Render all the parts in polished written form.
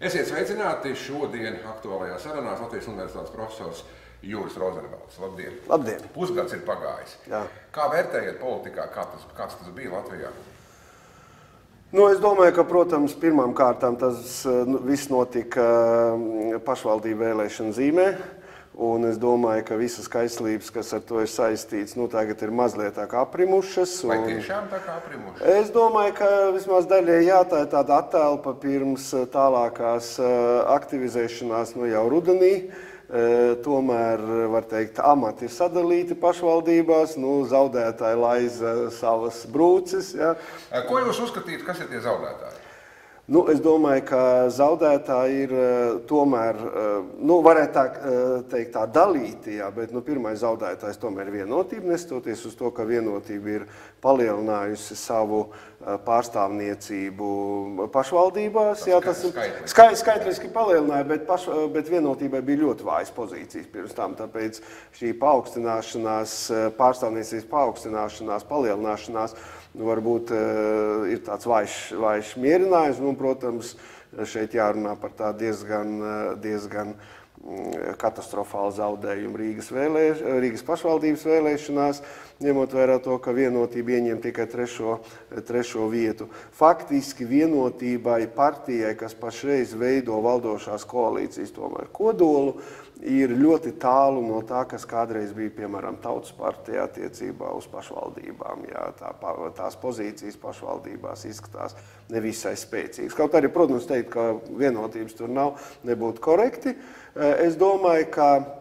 Esiet sveicināti šodien aktuālajā sarunā Latvijas Universitātes profesors Juris Rozenvalds. Labdien! Labdien! Pusgads ir pagājis. Jā. Kā vērtējat politikā, kāds tas bija Latvijā? Nu, es domāju, ka, protams, pirmām kārtām tas viss notika pašvaldību vēlēšanu zīmē. Un es domāju, ka visas kaislības, kas ar to ir saistīts, tagad ir mazliet tā kā aprimušas. Vai tiešām tā kā aprimušas? Es domāju, ka vismaz daļai jā, tā ir tāda attēlpa pirms tālākās aktivizēšanās jau rudenī. Tomēr, var teikt, amati ir sadalīti pašvaldībās, zaudētāji laiza savas brūces. Ja. Ko jūs uzskatīt, kas ir tie zaudētāji? Es domāju, ka zaudētāji ir tomēr, varētu tā teikt, tā dalīti, jā, bet pirmais zaudētājs tomēr ir vienotība, nestoties uz to, ka vienotība ir palielinājusi savu pārstāvniecību pašvaldībās. Jā, tas skaitliski palielināja, bet vienotībai bija ļoti vājas pozīcijas pirms tam, tāpēc šī paaugstināšanās, pārstāvniecības paaugstināšanās, palielināšanās, varbūt ir tāds vājš mierinājums. Protams, šeit jārunā par tā diezgan katastrofālu zaudējumu Rīgas pašvaldības vēlēšanās, ņemot vērā to, ka vienotība ieņem tikai trešo vietu. Faktiski vienotībai partijai, kas pašreiz veido valdošās koalīcijas tomēr kodolu, ir ļoti tālu no tā, kas kādreiz bija, piemēram, Tautas partija attiecībā uz pašvaldībām. Jā, tās pozīcijas pašvaldībās izskatās nevisai spēcīgas. Kaut arī, protams, teikt, ka vienotības tur nav, nebūtu korekti. Es domāju, ka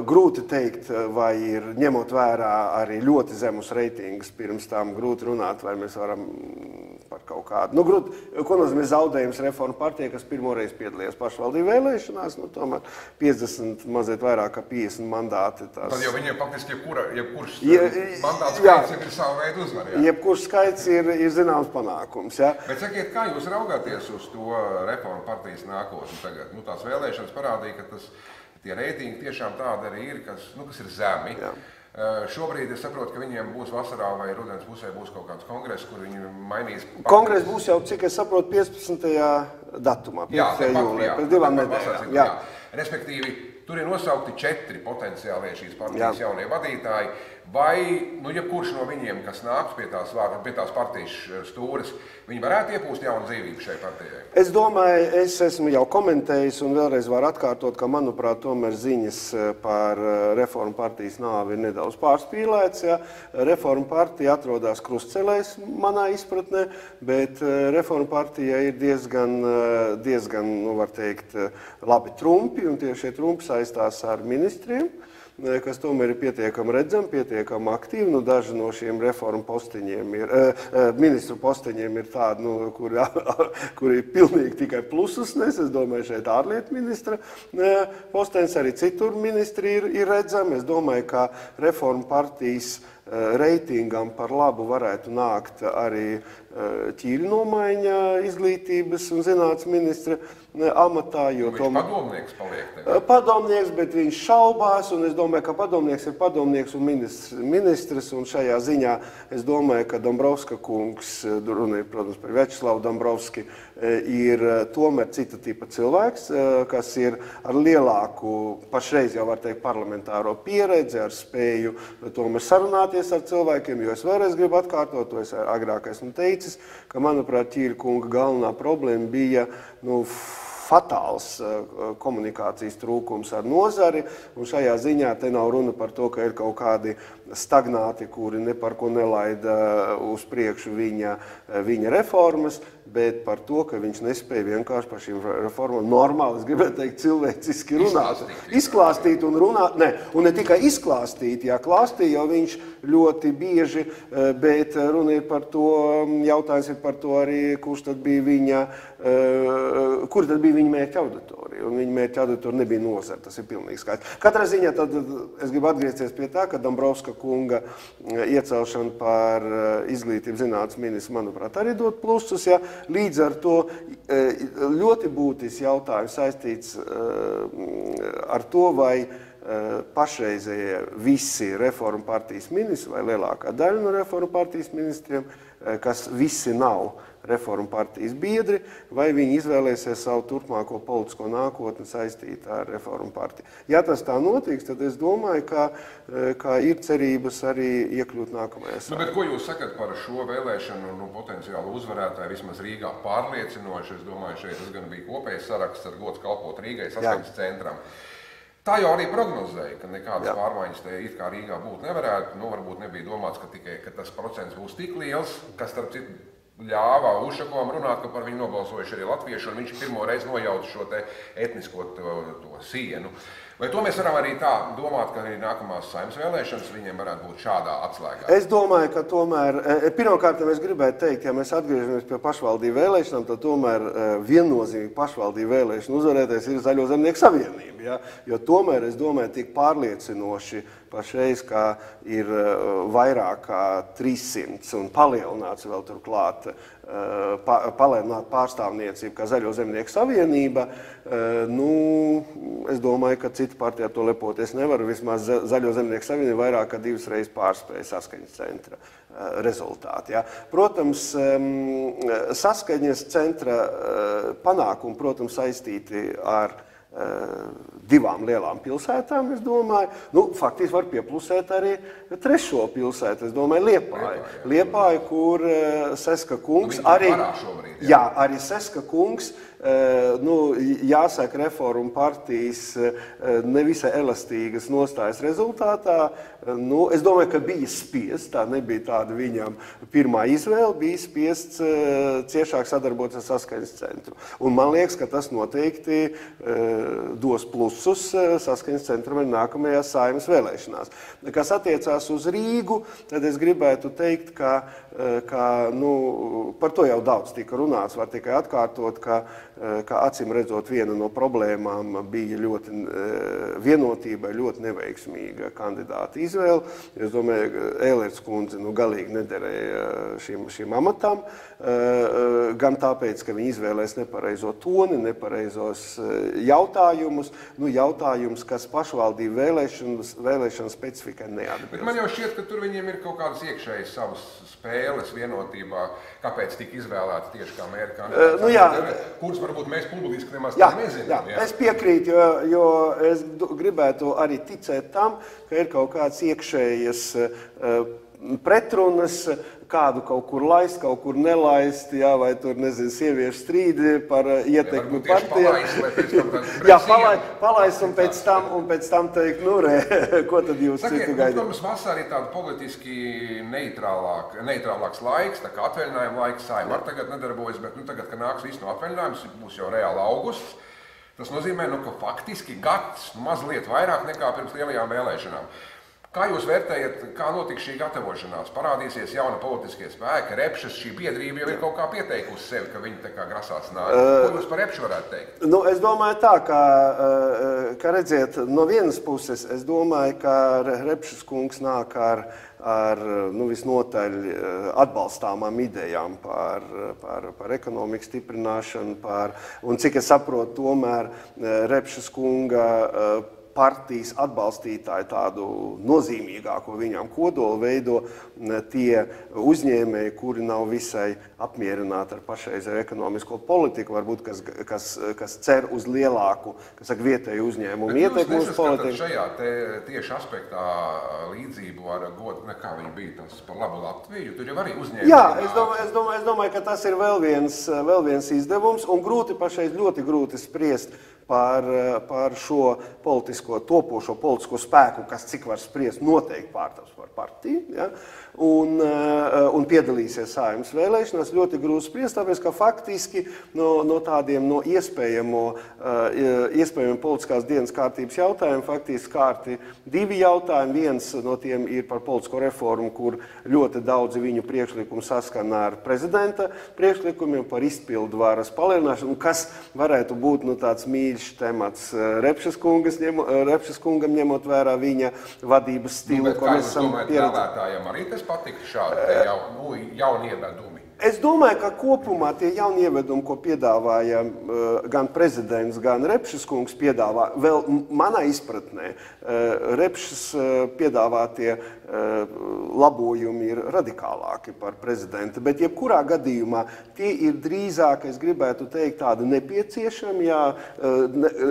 grūti teikt, vai ir ņemot vērā arī ļoti zemus reitingus, pirms tam grūti runāt, vai mēs varam par kaut kādu. Ko nozīmē zaudējums Reformu partijai, kas pirmoreiz piedalījās pašvaldību vēlēšanās, tomēr 50, mazliet vairāk kā 50 mandāti. Tad jau viņiem faktiski jebkurš mandāts skaits ir savu veidu uzvar. Jebkurš skaits ir zināms panākums. Jā. Bet sakiet, kā jūs raugāties uz to Reformu partijas nākotni tagad? Tās vēlēšanas parādīja, ka tie reitingi tiešām tādi arī ir, kas ir zemi. Jā. Šobrīd es saprotu, ka viņiem būs vasarā vai rudens pusē būs kaut kāds kongress, kur viņi mainīs... Kongress būs jau, cik es saprotu, 15. datumā, 15. jūlijā, pēc 2 nedēļām. Jā. Respektīvi, tur ir nosaukti 4 potenciālie šīs partijas jaunie vadītāji, vai jebkurš no viņiem, kas nāks pie tās partijas stūres, viņi varētu iepūst jaunu dzīvību šai partijai? Es domāju, es esmu jau komentējis un vēlreiz varu atkārtot, ka, manuprāt, tomēr ziņas par Reformu partijas nāvi ir nedaudz pārspīlēts. Ja. Reformu partija atrodas krustcelēs, manā izpratnē, bet Reformu partija ir diezgan, var teikt, labi trumpi, un tieši šie trumpi saistās ar ministriem, kas tomēr ir pietiekami redzami, pietiekami aktīvi. Daži no šiem reformu posteņiem ministru posteņiem ir tādi, kuri ir pilnīgi tikai plusus nes. Es domāju, šeit ārlietu ministra posteņs, arī citur ministri ir redzami. Es domāju, ka Reformu partijas reitingam par labu varētu nākt arī Ķīļa nomaiņa izglītības un zinātnes ministra amatā. Viņš padomnieks paliek? Padomnieks, bet viņš šaubās, un es domāju, ka padomnieks ir padomnieks un ministrs, un šajā ziņā es domāju, ka Dombrovska kungs, runa ir, protams, par Vjačeslavu Dombrovski, ir tomēr cita tipa cilvēks, kas ir ar lielāku, pašreiz jau var teikt, parlamentāro pieredzi, ar spēju tomēr sarunāties ar cilvēkiem, jo es vēlreiz gribu atkārtot, to es agrāk esmu teicis, ka, manuprāt, Ķīļa kunga galvenā problēma bija, fatāls komunikācijas trūkums ar nozari, un šajā ziņā te nav runa par to, ka ir kaut kādi stagnāti, kuri ne par ko nelaida uz priekšu viņa reformas, bet par to, ka viņš nespēja vienkārši par šīm reformām normāli, es gribētu teikt, cilvēciski runāt. Izklāstīt un runāt, un ne tikai izklāstīt, klāstīja jau viņš ļoti bieži, bet runa ir par to, jautājums ir par to arī, kur tad bija viņa mērķa auditorija, un viņa mērķa auditorija nebija nozara, tas ir pilnīgi skaidrs. Katrā ziņā tad es gribu atgriezties pie tā, ka Dombrovska kunga iecelšana par izglītības zinātnes ministru, manuprāt, arī dot plusus. Ja. Līdz ar to ļoti būtisks jautājums saistīts ar to, vai pašreizējie visi Reformu partijas ministri vai lielākā daļa no Reformu partijas ministriem, kas visi nav Reformu partijas biedri, vai viņi izvēlēsies savu turpmāko politisko nākotni saistīt ar Reformu partiju. Ja tas tā notiks, tad es domāju, ka ir cerības arī iekļūt nākamajā Saeimā. Bet ko jūs sakat par šo vēlēšanu potenciālu uzvarētāju vismaz Rīgā pārliecinoši? Es domāju, šeit gan bija kopējs saraksts ar gods kalpot Rīgai saskaņas centram. Tā jau arī prognozēja, ka nekādas pārmaiņas te it kā Rīgā būt nevarētu. Varbūt nebija domāts, ka tas procents būs tik liels, kas starp citu ļāva Ušakovam runāt, ka par viņu nobalsojuši arī latvieši, un viņš pirmo reizi nojauta šo te etnisko to sienu. Vai to mēs varam arī tā domāt, ka arī nākamās Saeimas vēlēšanas viņiem varētu būt šādā atslēgā? Es domāju, ka tomēr, pirmkārt, es gribētu teikt, ja mēs atgriežamies pie pašvaldību vēlēšanām, tad tomēr viennozīmīgi pašvaldību vēlēšanu uzvarētais ir Zaļo zemnieku savienība. Ja? Jo tomēr, es domāju, tik pārliecinoši pašreiz, ka ir vairāk kā 300 un palielināts vēl turklāt palielināt pārstāvniecību kā Zaļo zemnieku savienība, es domāju, ka cita partija ar to lepoties nevar. Vismaz Zaļo zemnieku savienība vairāk kā 2 reizes pārspēja saskaņas centra rezultāti. Ja. Protams, saskaņas centra panākumi, protams, saistīti ar 2 lielām pilsētām, es domāju. Faktiski var pieplusēt arī 3. pilsētu, es domāju, Liepāju. Liepāju, kur Seska kungs arī... Jā, arī Seska kungs, jāsaka, Reformu partijas nevisai elastīgas nostājas rezultātā. Es domāju, ka bija spiests, tā nebija tāda viņam pirmā izvēle, bija spiests ciešāk sadarboties ar saskaņas centru. Un man liekas, ka tas noteikti dos plusus saskaņas centram arī nākamajās Saeimas vēlēšanās. Kas attiecās uz Rīgu, tad es gribētu teikt, ka par to jau daudz tika runāts, var tikai atkārtot, ka acīm redzot viena no problēmām bija ļoti vienotība, ļoti neveiksmīga kandidāta izvēle. Es domāju, Ēlerts kundze galīgi nederēja šīm amatām, gan tāpēc, ka viņi izvēlēs nepareizo toni, nepareizos jautājumus, jautājums, kas pašvaldību vēlēšanu specifikai neatbilst. Bet man jau šķiet, ka tur viņiem ir kaut kādas iekšējas savas spēles vienotībā, kāpēc tika izvēlēti tieši kā mēra kandidāts, kuras varbūt mēs publiski nemaz nezinām. Jā, es piekrītu, jo es gribētu arī ticēt tam, ka ir kaut kāds iekšējas pretrunas, kādu kaut kur laist, kaut kur nelaist, vai tur, sieviešu strīdi par ietekmi partijā. Jā, palaist un pēc tam teikt, ko tad jūs citu gaidāt? Protams, vasarā ir tāda politiski neitrālāks laiks, tā kā atvaļinājuma laiks, Saeima ar tagad nedarbojas, bet tagad, kad nāks viss no atvaļinājums, būs jau reāli augusts. Tas nozīmē, ka faktiski gads mazliet vairāk nekā pirms lielajām vēlēšanām. Kā jūs vērtējat, kā notiks šī gatavošanās? Parādīsies jauna politiskie spēki, Repšas, šī biedrība jau ir kaut kā pieteikusi sevi, ka viņi tā kā grasās nākt. Ko jūs par Repšu varētu teikt? Es domāju tā, ka redziet, no vienas puses, es domāju, ka Repšas kungs nāk ar visnotaļ atbalstāmām idejām par ekonomikas stiprināšanu, un cik es saprotu, tomēr Repšas kunga partijas atbalstītāji tādu nozīmīgāko viņām kodolu veido tie uzņēmēji, kuri nav visai apmierināti ar pašreizēju ekonomisko politiku, varbūt kas cer uz lielāku, vietēju uzņēmumu ietekmi uz politiku. Bet jūs šajā tieši aspektā līdzību ar godu, kā viņi bija tas par labu Latviju, tur jau arī uzņēmumi? Jā, es domāju, ka tas ir vēl viens izdevums, un ļoti grūti spriest par šo topošo politisko spēku, kas cik var spriest noteikti pārtaps par partiju, ja? Un piedalīsies Saeimas vēlēšanās, ļoti grūti spriest, tāpēc, ka faktiski no tādiem iespējamiem politiskās dienas kārtības jautājumiem faktiski kārti 2 jautājumi. Viens no tiem ir par politisko reformu, kur ļoti daudzi viņu priekšlikumu saskana ar prezidenta priekšlikumiem par izpildu varas palielināšanu, kas varētu būt tāds mīļš temats Repšas kungam, ņemot vērā viņa vadības stilu, ko mēs esam pieredzējuši. Vēlētājiem arī tas patika šādi jauni ievedumi? Es domāju, ka kopumā tie jaunie ievedumi, ko piedāvāja gan prezidents, gan Repšas kungs piedāvā, vēl manā izpratnē, Repšas piedāvātie labojumi ir radikālāki par prezidenta, bet jebkurā gadījumā tie ir drīzāk, es gribētu teikt, tādi nepieciešami, ja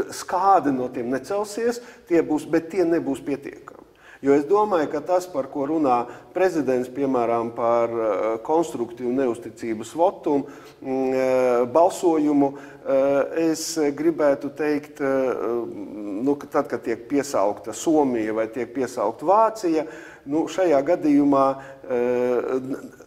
skādi no tiem necelsies, bet tie nebūs pietiekami. Jo es domāju, ka tas, par ko runā prezidents, piemēram, par konstruktīvu neusticības votumu, balsojumu, es gribētu teikt, ka tad, kad tiek piesaukta Somija vai tiek piesaukta Vācija, šajā gadījumā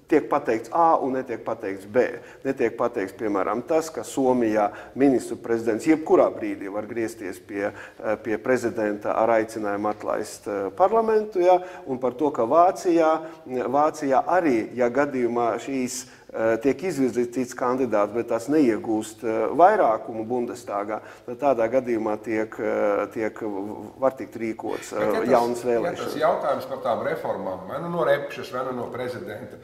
tiek pateikts A un netiek pateikts B. Netiek pateikts, piemēram, tas, ka Somijā ministru prezidents jebkurā brīdī var griezties pie prezidenta ar aicinājumu atlaist parlamentu, ja, un par to, ka Vācijā arī, ja gadījumā šīs tiek izvirzīts cits kandidāts, bet tas neiegūst vairākumu Bundestagā, tad tādā gadījumā var tikt rīkots jaunas vēlēšanas. Ja tas jautājums par tām reformām, vai no Repšas, vai no prezidenta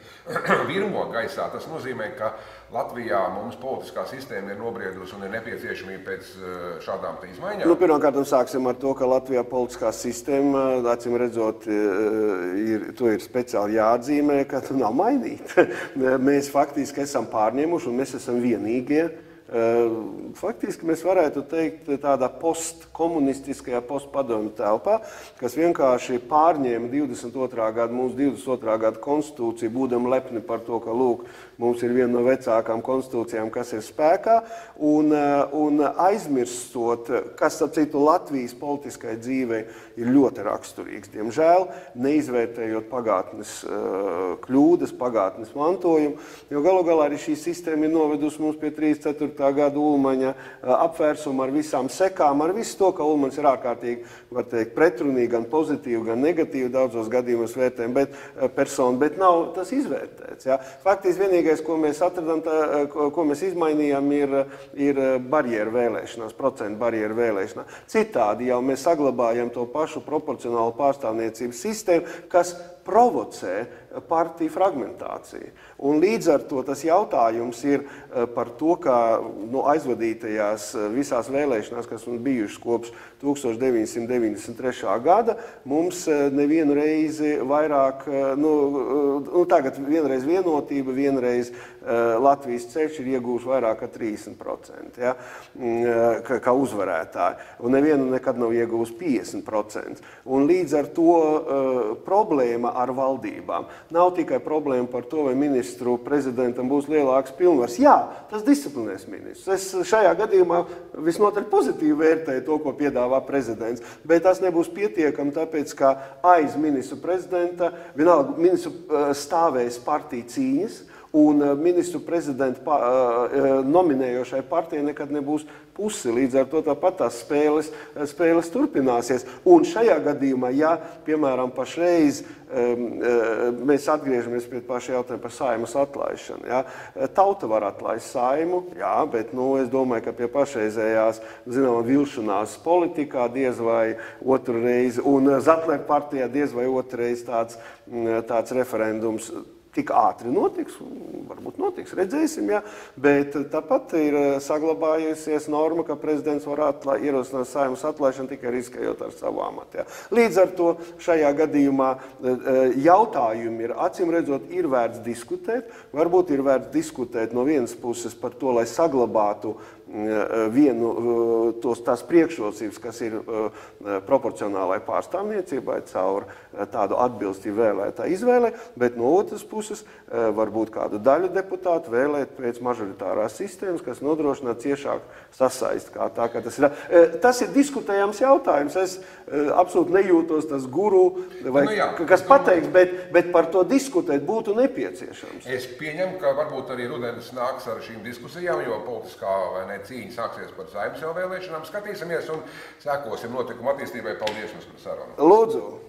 virmo gaisā, tas nozīmē, ka Latvijā mums politiskā sistēma ir nobriedusi un ir nepieciešamība pēc šādām izmaiņām? Pirmkārt, sāksim ar to, ka Latvijā politiskā sistēma, acīm redzot, to ir speciāli jāatzīmē, ka tu nav mainīta. Mēs faktiski esam pārņēmuši un mēs esam vienīgie. Faktiski mēs varētu teikt tādā postkomunistiskajā, postpadomju telpā, kas vienkārši pārņēma 22. gada, mūsu 22. gada konstitūciju, būdam lepni par to, ka, lūk, mums ir viena no vecākām konstitūcijām, kas ir spēkā, un aizmirstot, kas, ap citu, Latvijas politiskai dzīvei ir ļoti raksturīgs. Diemžēl, neizvērtējot pagātnes kļūdas, pagātnes mantojumu, jo galu galā arī šī sistēma ir novedusi mums pie 34. gada Ulmaņa apvērsuma ar visām sekām, ar visu to, ka Ulmanis ir ārkārtīgi, var teikt, pretrunīgi, gan pozitīvi, gan negatīvi daudzos gadījumos vērtējumi, bet nav tas izvērtēts. Ja. Faktiski vienīgais, ko mēs atradām, ko mēs izmainījām, ir barjeru vēlēšanās, procentu barjeru vēlēšanā. Citādi jau mēs saglabājam to pašu proporcionālu pārstāvniecības sistēmu, kas provocē partiju fragmentāciju. Un līdz ar to tas jautājums ir par to, ka aizvadītajās visās vēlēšanās, kas mums bijušas kopš 1993. gada, mums nevienu reizi vairāk, tagad vienreiz vienotība, vienreiz Latvijas ceļš ir iegūši vairāk kā 30%, ja, kā uzvarētāji. Un nevienu nekad nav iegūši 50%. Un līdz ar to problēma ar valdībām nav tikai problēma par to, vai ministru prezidentam būs lielāks pilnvars. Jā, tas disciplinēs ministrs. Es šajā gadījumā visnotaļ pozitīvi vērtēju to, ko piedāvā prezidents, bet tas nebūs pietiekami, tāpēc, ka aiz ministru prezidenta vienalga ministru stāvēs partiju cīņas, un ministru prezidentu nominējošai partijai nekad nebūs pusi. Līdz ar to tāpat tās spēles turpināsies. Un šajā gadījumā, ja, piemēram, pašreiz mēs atgriežamies pie paša jautājuma par Saeimas atlaišanu. Ja. Tauta var atlaist Saimu, jā, bet es domāju, ka pie pašreizējās, vilšanās politikā diez vai otru reizi, un Zatlera partijā diez vai otru reizi tāds referendums tik ātri notiks, varbūt notiks, redzēsim, ja, bet tāpat ir saglabājusies norma, ka prezidents varētu ierosināt Saeimas atlaišanu tikai riskējot ar savu amatu. Ja. Līdz ar to šajā gadījumā jautājumi ir, acīm redzot, ir vērts diskutēt, varbūt ir vērts diskutēt no vienas puses par to, lai saglabātu tās priekšrocības, kas ir proporcionālai pārstāvniecībai caur tādu atbilstību vēlētāju izvēlē, bet no otras puses varbūt kādu daļu deputātu vēlēt pēc mažoritārās sistēmas, kas nodrošina ciešāk sasaist kā tā, ka tas ir. Tas ir diskutējams jautājums. Es absolūti nejūtos tas guru, vai kas pateiks, bet par to diskutēt būtu nepieciešams. Es pieņemu, ka varbūt arī rudenis nāks ar šīm diskusijām, jo politiskā vai ne cīņa sāksies par Saeimas vēlēšanām. Skatīsimies un sekosim notikumu attīstībai. Paldies jums par sarunu. Lūdzu.